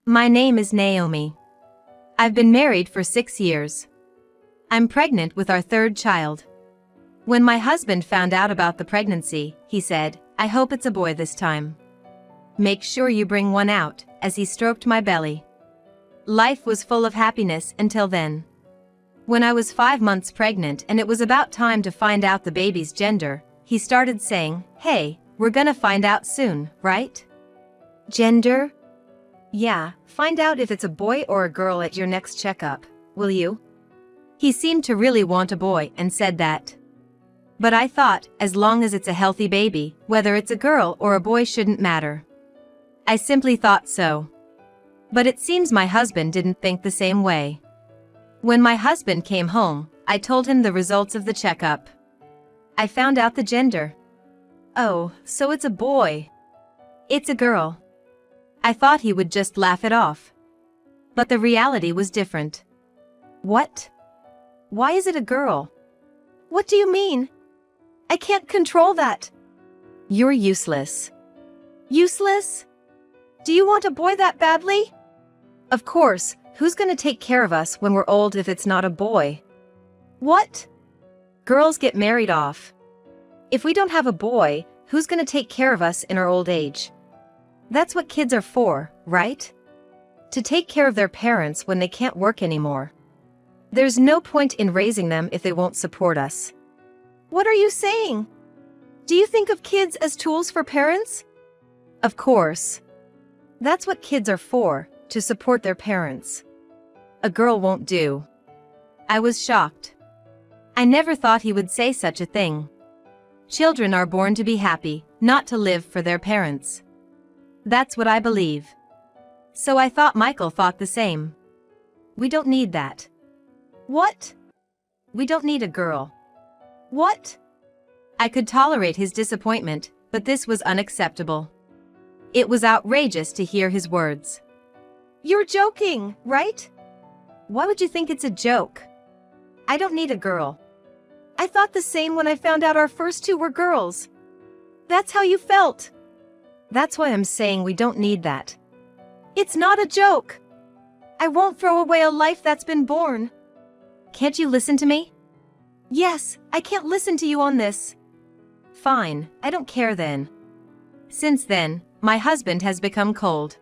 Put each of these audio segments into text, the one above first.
My name is Naomi. I've been married for 6 years. I'm pregnant with our third child. When my husband found out about the pregnancy, he said, "I hope it's a boy this time. Make sure you bring one out," as he stroked my belly. Life was full of happiness until then. When I was 5 months pregnant and it was about time to find out the baby's gender, he started saying, "Hey, we're gonna find out soon, right?" Gender? Yeah, find out if it's a boy or a girl at your next checkup, will you? He seemed to really want a boy and said that. But I thought, as long as it's a healthy baby, whether it's a girl or a boy shouldn't matter. I simply thought so. But it seems my husband didn't think the same way. When my husband came home, I told him the results of the checkup. I found out the gender. "Oh, so it's a boy. It's a girl." I thought he would just laugh it off. But the reality was different. "What? Why is it a girl?" "What do you mean? I can't control that." "You're useless." "Useless? Do you want a boy that badly?" "Of course, who's gonna take care of us when we're old if it's not a boy?" "What?" "Girls get married off. If we don't have a boy, who's gonna take care of us in our old age?" That's what kids are for, right? To take care of their parents when they can't work anymore. There's no point in raising them if they won't support us. What are you saying? Do you think of kids as tools for parents? Of course. That's what kids are for, to support their parents. A girl won't do. I was shocked. I never thought he would say such a thing. Children are born to be happy, not to live for their parents. That's what I believe. So I thought Michael thought the same. We don't need that. What? We don't need a girl. What? I could tolerate his disappointment, but this was unacceptable. It was outrageous to hear his words. "You're joking, right?" "Why would you think it's a joke? I don't need a girl." "I thought the same when I found out our first two were girls." "That's how you felt." "That's why I'm saying we don't need that." "It's not a joke. I won't throw away a life that's been born." "Can't you listen to me?" "Yes, I can't listen to you on this." "Fine, I don't care then." Since then, my husband has become cold.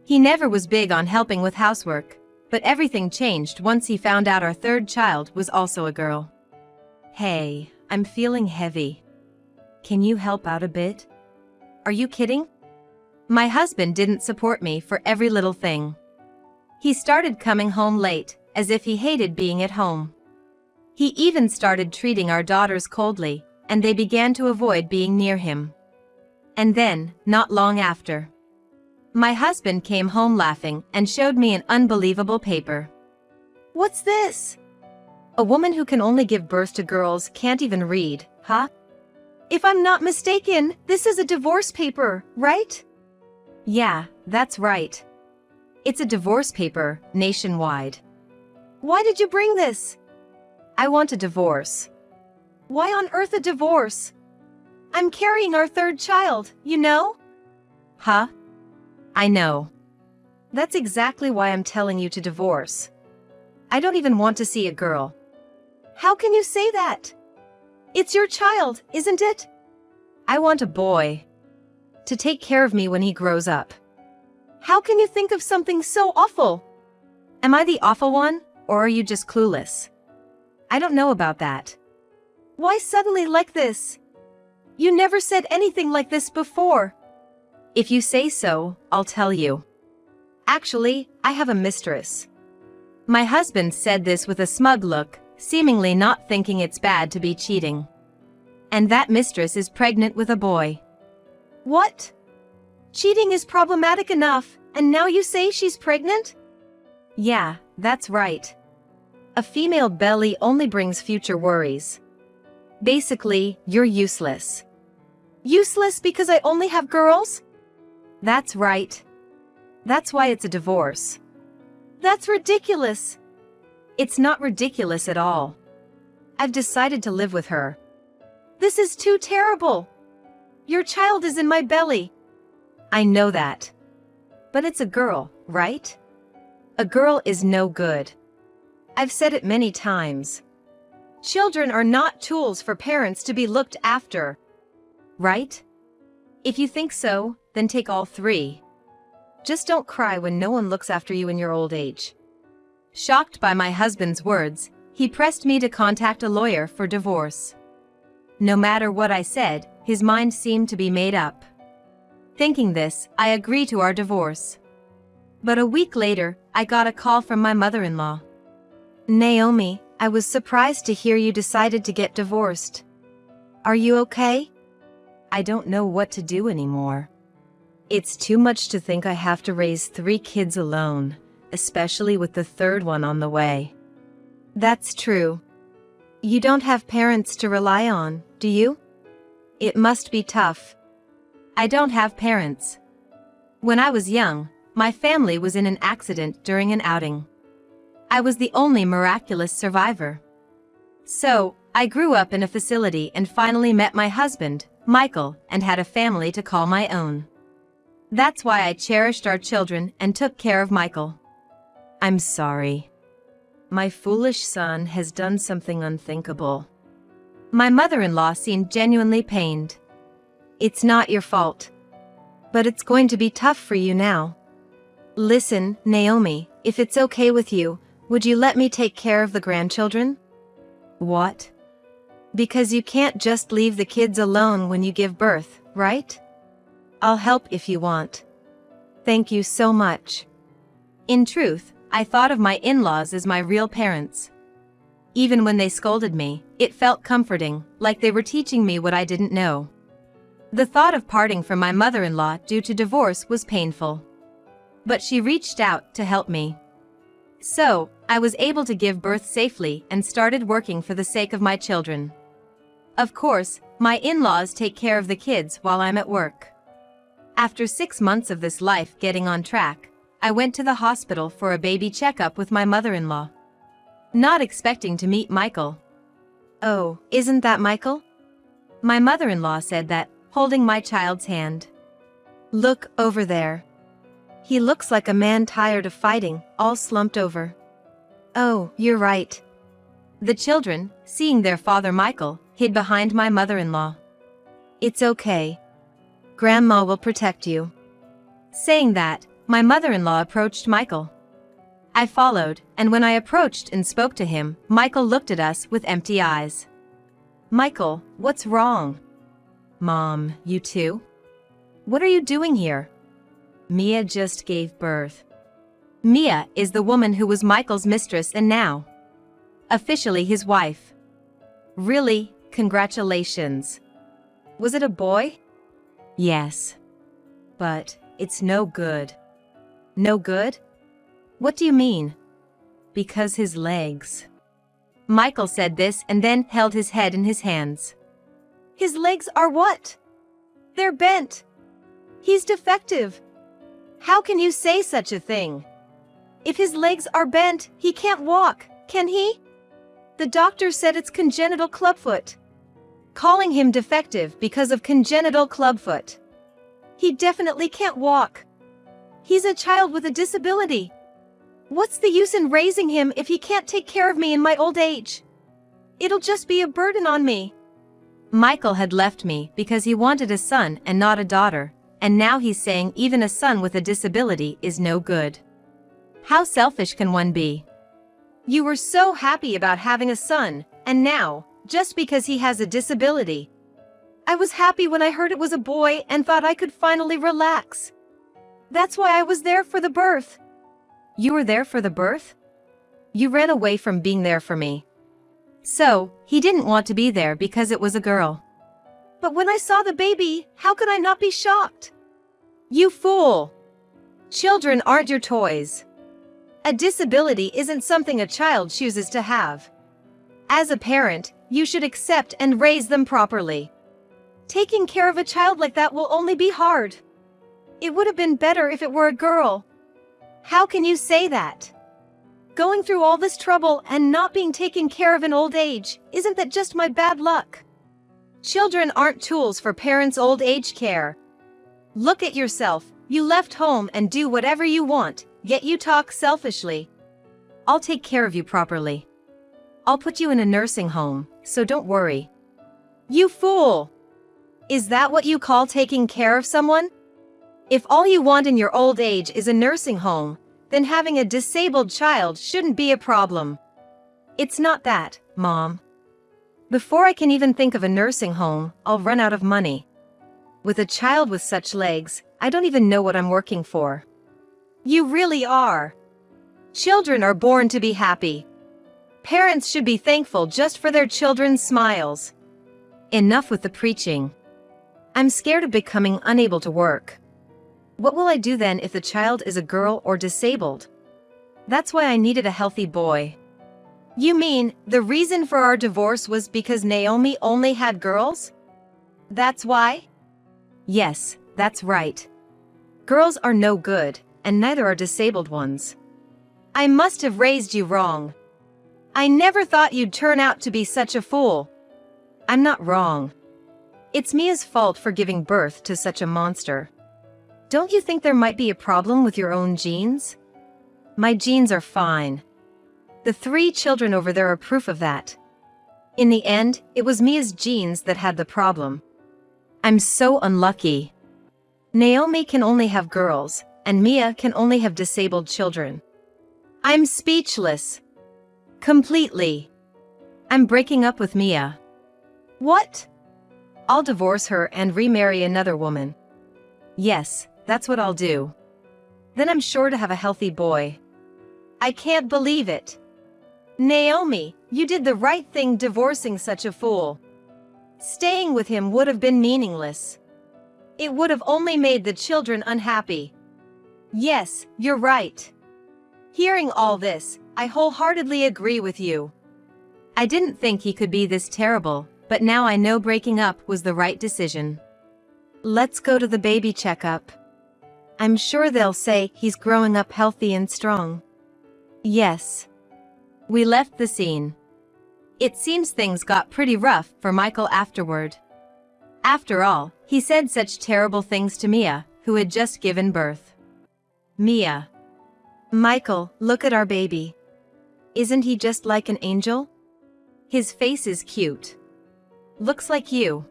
He never was big on helping with housework, but everything changed once he found out our third child was also a girl. "Hey, I'm feeling heavy. Can you help out a bit?" "Are you kidding?" My husband didn't support me for every little thing. He started coming home late, as if he hated being at home. He even started treating our daughters coldly, and they began to avoid being near him. And then, not long after, my husband came home laughing and showed me an unbelievable paper. "What's this?" "A woman who can only give birth to girls can't even read, huh?" "If I'm not mistaken, this is a divorce paper, right?" "Yeah, that's right. It's a divorce paper, nationwide." "Why did you bring this?" "I want a divorce." "Why on earth a divorce? I'm carrying our third child, you know?" "Huh? I know. That's exactly why I'm telling you to divorce. I don't even want to see a girl." "How can you say that? It's your child, isn't it?" "I want a boy. To take care of me when he grows up." "How can you think of something so awful?" Am I the awful one, or are you just clueless? I don't know about that. Why suddenly like this? You never said anything like this before. If you say so, I'll tell you. Actually, I have a mistress. My husband said this with a smug look, seemingly not thinking it's bad to be cheating. And that mistress is pregnant with a boy. What? Cheating is problematic enough, and now you say she's pregnant? Yeah, that's right. A female belly only brings future worries. Basically, you're useless. Useless because I only have girls? That's right. That's why it's a divorce. That's ridiculous. It's not ridiculous at all. I've decided to live with her. This is too terrible. Your child is in my belly. I know that. But it's a girl, right? A girl is no good. I've said it many times. Children are not tools for parents to be looked after. Right? If you think so, then take all three. Just don't cry when no one looks after you in your old age. Shocked by my husband's words, he pressed me to contact a lawyer for divorce. No matter what I said, his mind seemed to be made up. Thinking this, I agreed to our divorce. But a week later, I got a call from my mother-in-law. Naomi, I was surprised to hear you decided to get divorced. Are you okay? I don't know what to do anymore. It's too much to think I have to raise 3 kids alone, especially with the 3rd one on the way. That's true. You don't have parents to rely on, do you? It must be tough. I don't have parents. When I was young, my family was in an accident during an outing. I was the only miraculous survivor. So, I grew up in a facility and finally met my husband, Michael, and had a family to call my own. That's why I cherished our children and took care of Michael. I'm sorry. My foolish son has done something unthinkable. My mother-in-law seemed genuinely pained. It's not your fault. But it's going to be tough for you now. Listen, Naomi, if it's okay with you, would you let me take care of the grandchildren? What? Because you can't just leave the kids alone when you give birth, right? I'll help if you want. Thank you so much. In truth, I thought of my in-laws as my real parents. Even when they scolded me, it felt comforting, like they were teaching me what I didn't know. The thought of parting from my mother-in-law due to divorce was painful. But she reached out to help me. So, I was able to give birth safely and started working for the sake of my children. Of course, my in-laws take care of the kids while I'm at work. After 6 months of this life getting on track, I went to the hospital for a baby checkup with my mother-in-law. Not expecting to meet Michael. Oh, isn't that Michael? My mother-in-law said that, holding my child's hand. Look over there. He looks like a man tired of fighting, all slumped over. Oh, you're right. The children, seeing their father Michael, hid behind my mother-in-law. It's okay. Grandma will protect you. Saying that, my mother-in-law approached Michael. I followed, and when I approached and spoke to him, Michael looked at us with empty eyes. Michael, what's wrong? Mom, you too? What are you doing here? Mia just gave birth. Mia is the woman who was Michael's mistress and now officially his wife. Really, congratulations. Was it a boy? Yes. But it's no good. No good? What do you mean? Because his legs. Michael said this and then held his head in his hands. His legs are what? They're bent. He's defective. How can you say such a thing? If his legs are bent, he can't walk, can he? The doctor said it's congenital clubfoot. Calling him defective because of congenital clubfoot. He definitely can't walk. He's a child with a disability. What's the use in raising him if he can't take care of me in my old age? It'll just be a burden on me. Michael had left me because he wanted a son and not a daughter, and now he's saying even a son with a disability is no good. How selfish can one be? You were so happy about having a son, and now, just because he has a disability. I was happy when I heard it was a boy and thought I could finally relax. That's why I was there for the birth. You were there for the birth? You ran away from being there for me. So, he didn't want to be there because it was a girl. But when I saw the baby, how could I not be shocked? You fool! Children aren't your toys. A disability isn't something a child chooses to have. As a parent, you should accept and raise them properly. Taking care of a child like that will only be hard. It would have been better if it were a girl. How can you say that? Going through all this trouble and not being taken care of in old age, isn't that just my bad luck? Children aren't tools for parents' old age care. Look at yourself, You left home and do whatever you want, yet you talk selfishly. I'll take care of you properly. I'll put you in a nursing home, so don't worry. You fool! Is that what you call taking care of someone? If all you want in your old age is a nursing home, then having a disabled child shouldn't be a problem. It's not that, Mom. Before I can even think of a nursing home, I'll run out of money. With a child with such legs, I don't even know what I'm working for. You really are. Children are born to be happy. Parents should be thankful just for their children's smiles. Enough with the preaching. I'm scared of becoming unable to work. What will I do then if the child is a girl or disabled? That's why I needed a healthy boy. You mean, the reason for our divorce was because Naomi only had girls? That's why? Yes, that's right. Girls are no good, and neither are disabled ones. I must have raised you wrong. I never thought you'd turn out to be such a fool. I'm not wrong. It's Mia's fault for giving birth to such a monster. Don't you think there might be a problem with your own genes? My genes are fine. The 3 children over there are proof of that. In the end, it was Mia's genes that had the problem. I'm so unlucky. Naomi can only have girls, and Mia can only have disabled children. I'm speechless. Completely. I'm breaking up with Mia. What? I'll divorce her and remarry another woman. Yes, that's what I'll do. Then I'm sure to have a healthy boy. I can't believe it. Naomi, you did the right thing divorcing such a fool. Staying with him would have been meaningless. It would have only made the children unhappy. Yes, you're right. Hearing all this, I wholeheartedly agree with you. I didn't think he could be this terrible, but now I know breaking up was the right decision. Let's go to the baby checkup. I'm sure they'll say he's growing up healthy and strong. Yes. We left the scene. It seems things got pretty rough for Michael afterward. After all, he said such terrible things to Mia, who had just given birth. Mia. Michael, look at our baby. Isn't he just like an angel? His face is cute. Looks like you.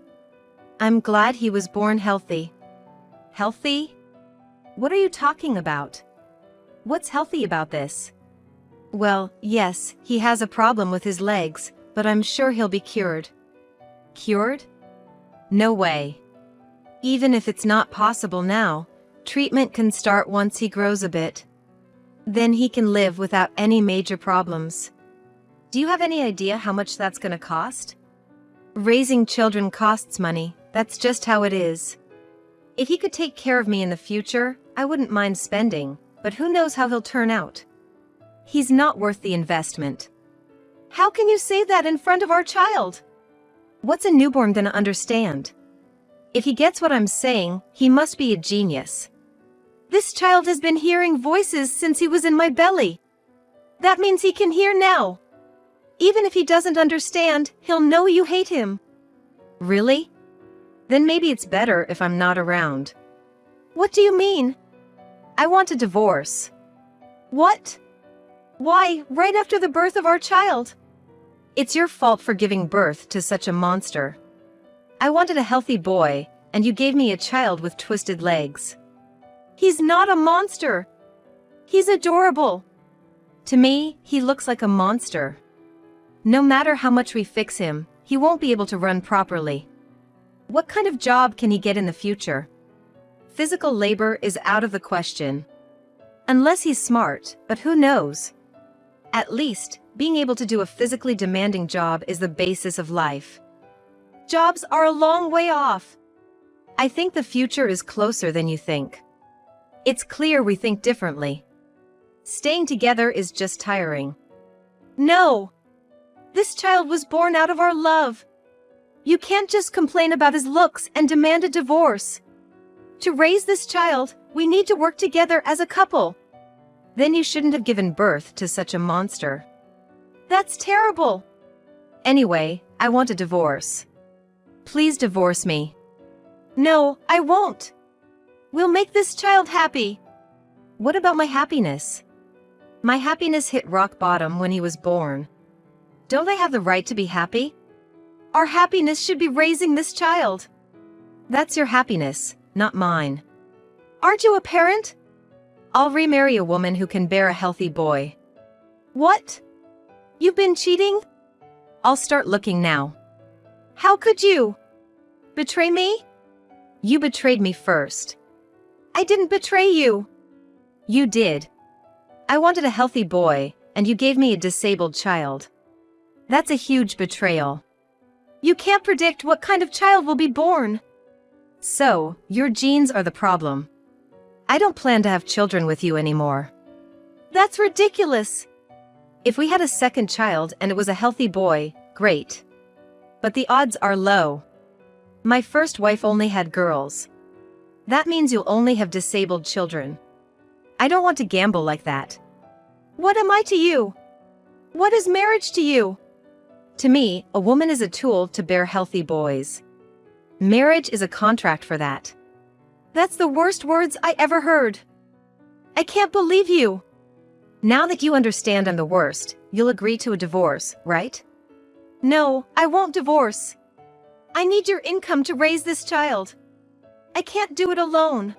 I'm glad he was born healthy. Healthy? What are you talking about? What's healthy about this? Well, yes, he has a problem with his legs, but I'm sure he'll be cured. Cured? No way. Even if it's not possible now, treatment can start once he grows a bit. Then he can live without any major problems. Do you have any idea how much that's gonna cost? Raising children costs money, that's just how it is. If he could take care of me in the future, I wouldn't mind spending, but who knows how he'll turn out. He's not worth the investment. How can you say that in front of our child? What's a newborn gonna understand? If he gets what I'm saying, he must be a genius. This child has been hearing voices since he was in my belly. That means he can hear now. Even if he doesn't understand, he'll know you hate him. Really? Then maybe it's better if I'm not around. What do you mean? I want a divorce. What? Why, right after the birth of our child? It's your fault for giving birth to such a monster. I wanted a healthy boy, and you gave me a child with twisted legs. He's not a monster. He's adorable. To me, he looks like a monster. No matter how much we fix him, he won't be able to run properly. What kind of job can he get in the future? Physical labor is out of the question. Unless he's smart, but who knows? At least, being able to do a physically demanding job is the basis of life. Jobs are a long way off. I think the future is closer than you think. It's clear we think differently. Staying together is just tiring. No! This child was born out of our love. You can't just complain about his looks and demand a divorce. To raise this child, we need to work together as a couple. Then you shouldn't have given birth to such a monster. That's terrible. Anyway, I want a divorce. Please divorce me. No, I won't. We'll make this child happy. What about my happiness? My happiness hit rock bottom when he was born. Don't I have the right to be happy? Our happiness should be raising this child. That's your happiness, not mine. Aren't you a parent? I'll remarry a woman who can bear a healthy boy. What? You've been cheating? I'll start looking now. How could you? Betray me? You betrayed me first. I didn't betray you. You did. I wanted a healthy boy, and you gave me a disabled child. That's a huge betrayal. You can't predict what kind of child will be born. So, your genes are the problem. I don't plan to have children with you anymore. That's ridiculous. If we had a second child and it was a healthy boy, great. But the odds are low. My first wife only had girls. That means you'll only have disabled children. I don't want to gamble like that. What am I to you? What is marriage to you? To me, a woman is a tool to bear healthy boys. Marriage is a contract for that. That's the worst words I ever heard. I can't believe you. Now that you understand I'm the worst, you'll agree to a divorce, right? No, I won't divorce. I need your income to raise this child. I can't do it alone.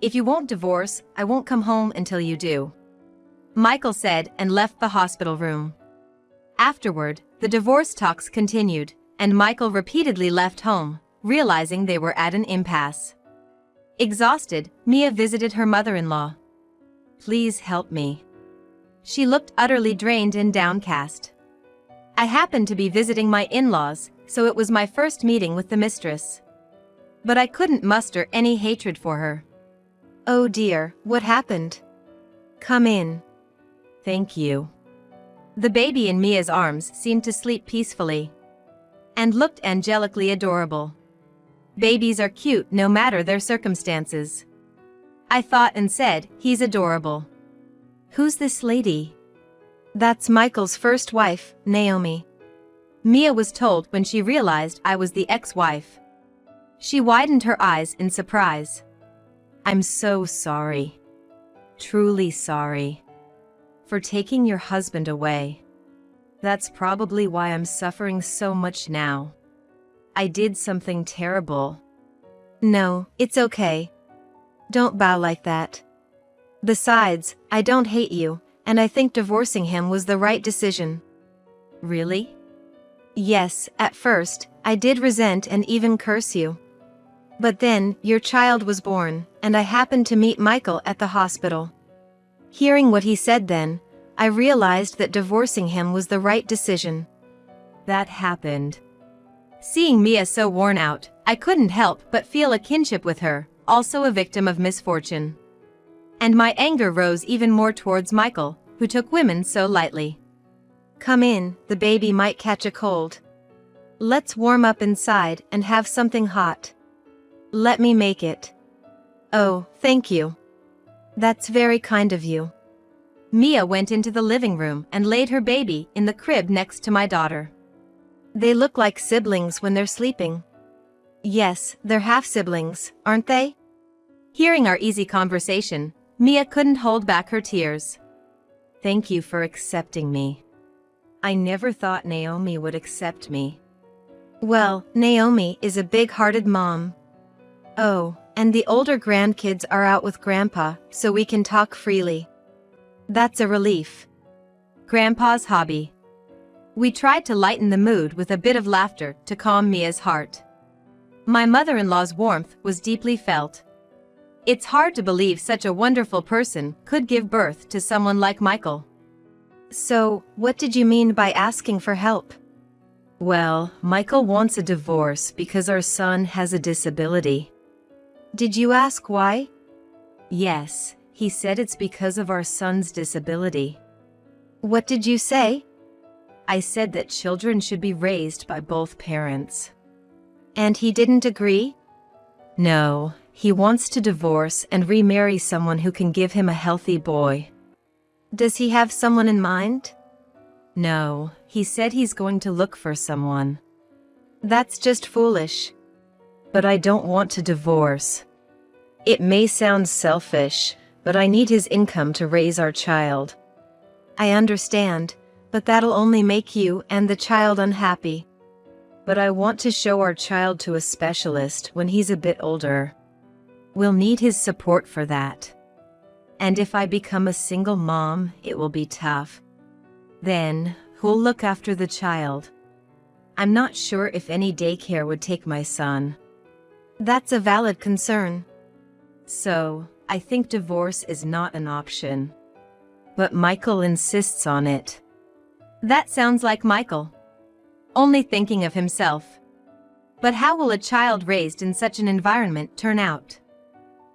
If you won't divorce, I won't come home until you do. Michael said and left the hospital room. Afterward, the divorce talks continued, and Michael repeatedly left home, realizing they were at an impasse. Exhausted, Mia visited her mother-in-law. Please help me. She looked utterly drained and downcast. I happened to be visiting my in-laws, so it was my first meeting with the mistress. But I couldn't muster any hatred for her. Oh dear, what happened? Come in. Thank you. The baby in Mia's arms seemed to sleep peacefully and looked angelically adorable. Babies are cute no matter their circumstances. I thought and said, he's adorable. Who's this lady? That's Michael's first wife, Naomi. Mia was told when she realized I was the ex-wife. She widened her eyes in surprise. I'm so sorry. Truly sorry. For taking your husband away. That's probably why I'm suffering so much now. I did something terrible. No, it's okay. Don't bow like that. Besides, I don't hate you, and I think divorcing him was the right decision. Really? Yes, at first, I did resent and even curse you. But then, your child was born, and I happened to meet Michael at the hospital. Hearing what he said then, I realized that divorcing him was the right decision. That happened. Seeing Mia so worn out, I couldn't help but feel a kinship with her, also a victim of misfortune. And my anger rose even more towards Michael, who took women so lightly. Come in, the baby might catch a cold. Let's warm up inside and have something hot. Let me make it. Oh, thank you. That's very kind of you. Mia went into the living room and laid her baby in the crib next to my daughter. They look like siblings when they're sleeping. Yes, they're half-siblings, aren't they? Hearing our easy conversation, Mia couldn't hold back her tears. Thank you for accepting me. I never thought Naomi would accept me. Well, Naomi is a big-hearted mom. Oh, and the older grandkids are out with Grandpa, so we can talk freely. That's a relief. Grandpa's hobby. We tried to lighten the mood with a bit of laughter to calm Mia's heart. My mother-in-law's warmth was deeply felt. It's hard to believe such a wonderful person could give birth to someone like Michael. So, what did you mean by asking for help? Well, Michael wants a divorce because our son has a disability. Did you ask why? Yes, he said it's because of our son's disability. What did you say? I said that children should be raised by both parents. And he didn't agree? No, he wants to divorce and remarry someone who can give him a healthy boy. Does he have someone in mind? No, he said he's going to look for someone. That's just foolish. But I don't want to divorce. It may sound selfish, but I need his income to raise our child. I understand, but that'll only make you and the child unhappy. But I want to show our child to a specialist when he's a bit older. We'll need his support for that. And if I become a single mom, it will be tough. Then, who'll look after the child? I'm not sure if any daycare would take my son. That's a valid concern. So, I think divorce is not an option. But Michael insists on it. That sounds like Michael. Only thinking of himself. But how will a child raised in such an environment turn out?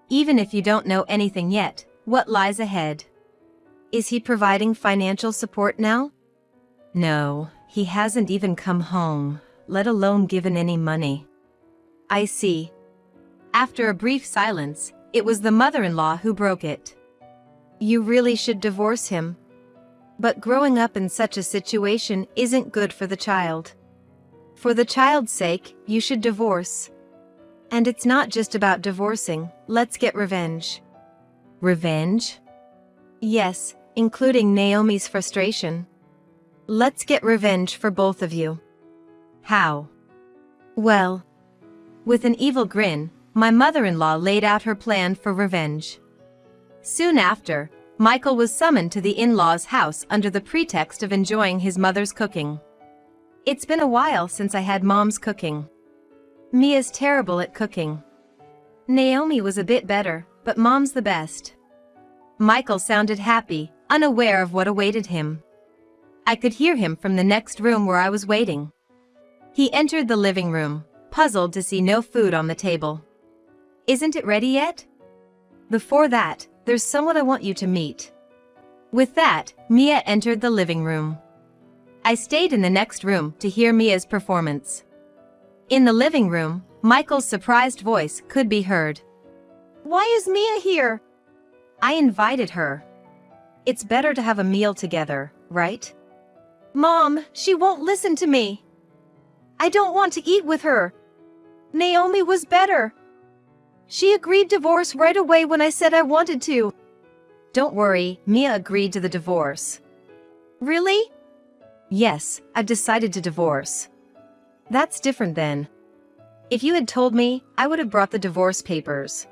Even if you don't know anything yet, what lies ahead? Is he providing financial support now? No, he hasn't even come home, let alone given any money. I see. After a brief silence, it was the mother-in-law who broke it. You really should divorce him. But growing up in such a situation isn't good for the child. For the child's sake, you should divorce. And it's not just about divorcing, let's get revenge. Revenge? Yes, including Naomi's frustration. Let's get revenge for both of you. How? Well, with an evil grin, my mother-in-law laid out her plan for revenge. Soon after, Michael was summoned to the in-laws' house under the pretext of enjoying his mother's cooking. It's been a while since I had Mom's cooking. Mia's terrible at cooking. Naomi was a bit better, but Mom's the best. Michael sounded happy, unaware of what awaited him. I could hear him from the next room where I was waiting. He entered the living room, puzzled to see no food on the table. Isn't it ready yet? Before that, there's someone I want you to meet. With that, Mia entered the living room. I stayed in the next room to hear Mia's performance. In the living room, Michael's surprised voice could be heard. Why is Mia here? I invited her. It's better to have a meal together, right? Mom, she won't listen to me. I don't want to eat with her. Naomi was better. She agreed divorce right away when I said I wanted to. Don't worry, Mia agreed to the divorce. Really? Yes, I've decided to divorce. That's different then. If you had told me, I would have brought the divorce papers.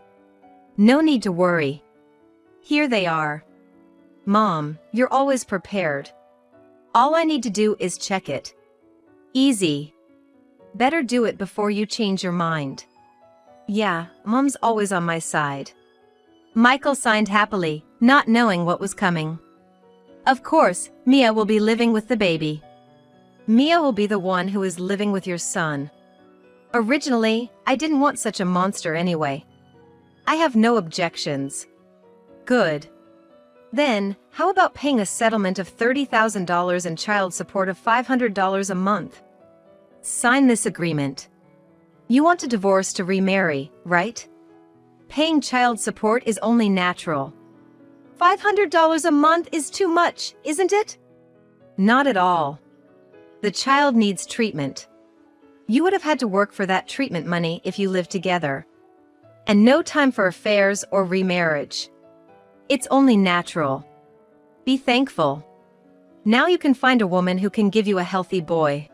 No need to worry. Here they are. Mom, you're always prepared. All I need to do is check it. Easy. Better do it before you change your mind. Yeah, Mom's always on my side. Michael signed happily, not knowing what was coming. Of course, Mia will be living with the baby. Mia will be the one who is living with your son. Originally, I didn't want such a monster anyway. I have no objections. Good. Then, how about paying a settlement of $30,000 and child support of $500 a month? Sign this agreement. You want to divorce to remarry, right? Paying child support is only natural. $500 a month is too much, isn't it? Not at all. The child needs treatment. You would have had to work for that treatment money if you lived together. And no time for affairs or remarriage. It's only natural. Be thankful. Now you can find a woman who can give you a healthy boy.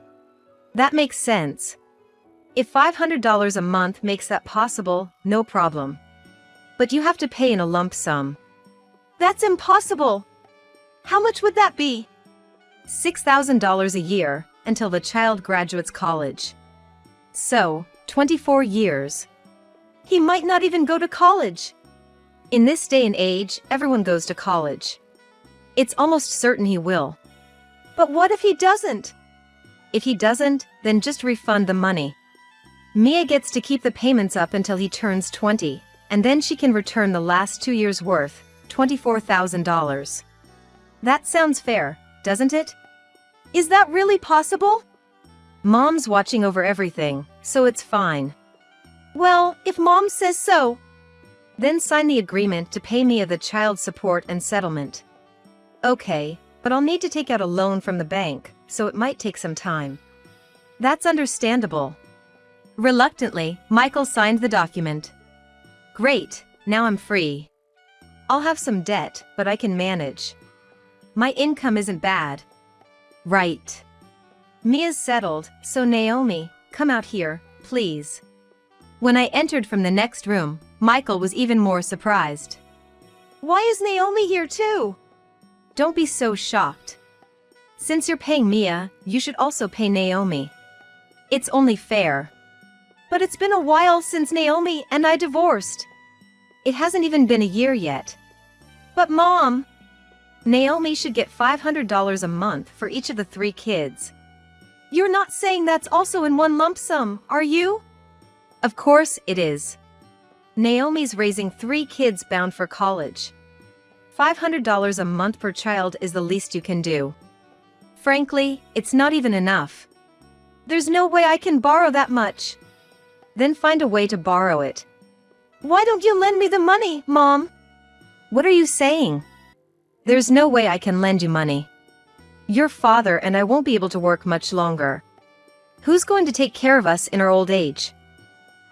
That makes sense. If $500 a month makes that possible, no problem. But you have to pay in a lump sum. That's impossible. How much would that be? $6,000 a year, until the child graduates college. So, 24 years. He might not even go to college. In this day and age, everyone goes to college. It's almost certain he will. But what if he doesn't? If he doesn't, then just refund the money. Mia gets to keep the payments up until he turns 20, and then she can return the last 2 years' worth, $24,000. That sounds fair, doesn't it? Is that really possible? Mom's watching over everything, so it's fine. Well, if Mom says so. Then sign the agreement to pay Mia the child support and settlement. Okay, but I'll need to take out a loan from the bank, so it might take some time. That's understandable. Reluctantly, Michael signed the document. Great, Now I'm free. I'll have some debt, but I can manage. My income isn't bad. Right. Mia's settled, so Naomi, come out here, please. When I entered from the next room, Michael was even more surprised. Why is Naomi here too? Don't be so shocked. Since you're paying Mia, you should also pay Naomi. It's only fair. But it's been a while since Naomi and I divorced. It hasn't even been a year yet. But Mom, Naomi should get $500 a month for each of the 3 kids. You're not saying that's also in one lump sum, are you? Of course it is. Naomi's raising 3 kids bound for college. $500 a month per child is the least you can do. Frankly, it's not even enough. There's no way I can borrow that much. Then find a way to borrow it. Why don't you lend me the money, Mom? What are you saying? There's no way I can lend you money. Your father and I won't be able to work much longer. Who's going to take care of us in our old age?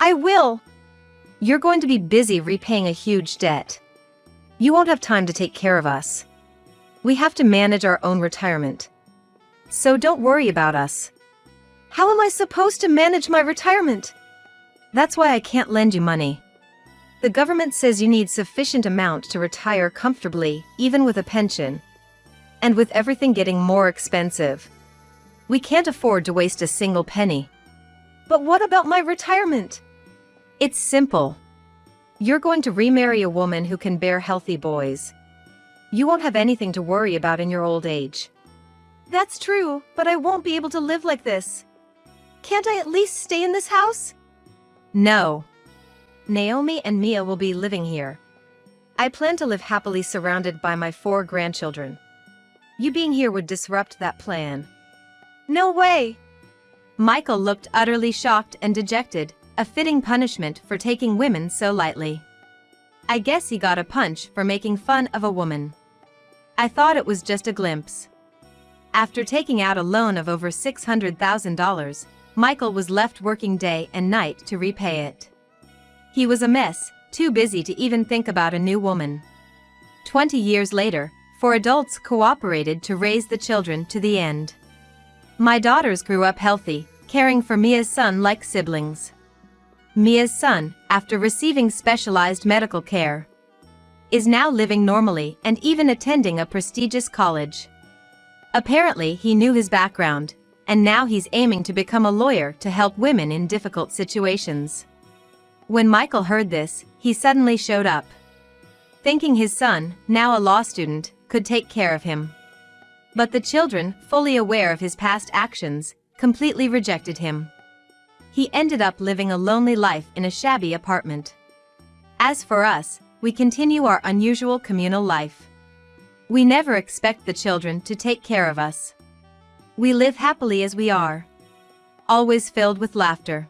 I will. You're going to be busy repaying a huge debt. You won't have time to take care of us. We have to manage our own retirement. So don't worry about us. How am I supposed to manage my retirement? That's why I can't lend you money. The government says you need sufficient amount to retire comfortably, even with a pension. And with everything getting more expensive, we can't afford to waste a single penny. But what about my retirement? It's simple. You're going to remarry a woman who can bear healthy boys. You won't have anything to worry about in your old age. That's true, but I won't be able to live like this. Can't I at least stay in this house? No. Naomi and Mia will be living here. I plan to live happily surrounded by my 4 grandchildren. You being here would disrupt that plan. No way! Michael looked utterly shocked and dejected, a fitting punishment for taking women so lightly. I guess he got a punch for making fun of a woman. I thought it was just a glimpse. After taking out a loan of over $600,000, Michael was left working day and night to repay it. He was a mess, too busy to even think about a new woman. 20 years later, 4 adults cooperated to raise the children to the end. My daughters grew up healthy, caring for Mia's son like siblings. Mia's son, after receiving specialized medical care, is now living normally and even attending a prestigious college. Apparently, he knew his background, and now he's aiming to become a lawyer to help women in difficult situations. When Michael heard this, he suddenly showed up, thinking his son, now a law student, could take care of him. But the children, fully aware of his past actions, completely rejected him. He ended up living a lonely life in a shabby apartment. As for us, we continue our unusual communal life. We never expect the children to take care of us. We live happily as we are, always filled with laughter.